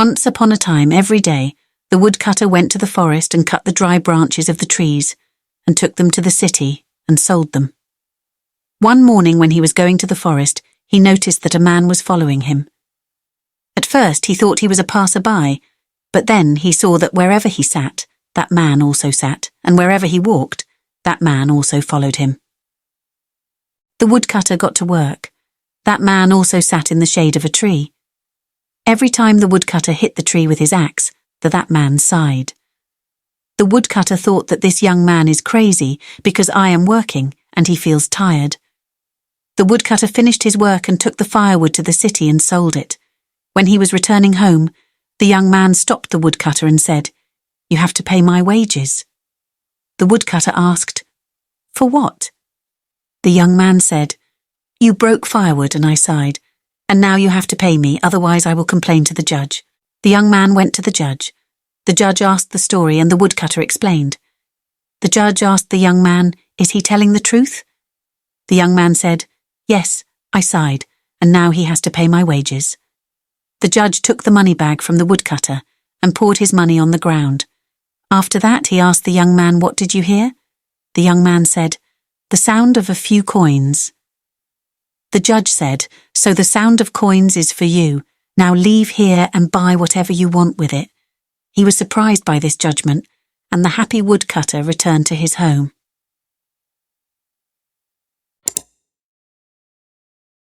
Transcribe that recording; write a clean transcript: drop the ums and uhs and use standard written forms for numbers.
Once upon a time, every day, the woodcutter went to the forest and cut the dry branches of the trees and took them to the city and sold them. One morning when he was going to the forest, he noticed that a man was following him. At first he thought he was a passer-by, but then he saw that wherever he sat, that man also sat, and wherever he walked, that man also followed him. The woodcutter got to work. That man also sat in the shade of a tree. Every time the woodcutter hit the tree with his axe, that man sighed. The woodcutter thought that this young man is crazy because I am working and he feels tired. The woodcutter finished his work and took the firewood to the city and sold it. When he was returning home, the young man stopped the woodcutter and said, "You have to pay my wages." The woodcutter asked, "For what?" The young man said, "You broke firewood and I sighed, and now you have to pay me, otherwise I will complain to the judge." The young man went to the judge. The judge asked the story and the woodcutter explained. The judge asked the young man, "Is he telling the truth?" The young man said, "Yes, I sighed, and now he has to pay my wages." The judge took the money bag from the woodcutter and poured his money on the ground. After that, he asked the young man, "What did you hear?" The young man said, "The sound of a few coins." The judge said, "So the sound of coins is for you. Now leave here and buy whatever you want with it." He was surprised by this judgment, and the happy woodcutter returned to his home.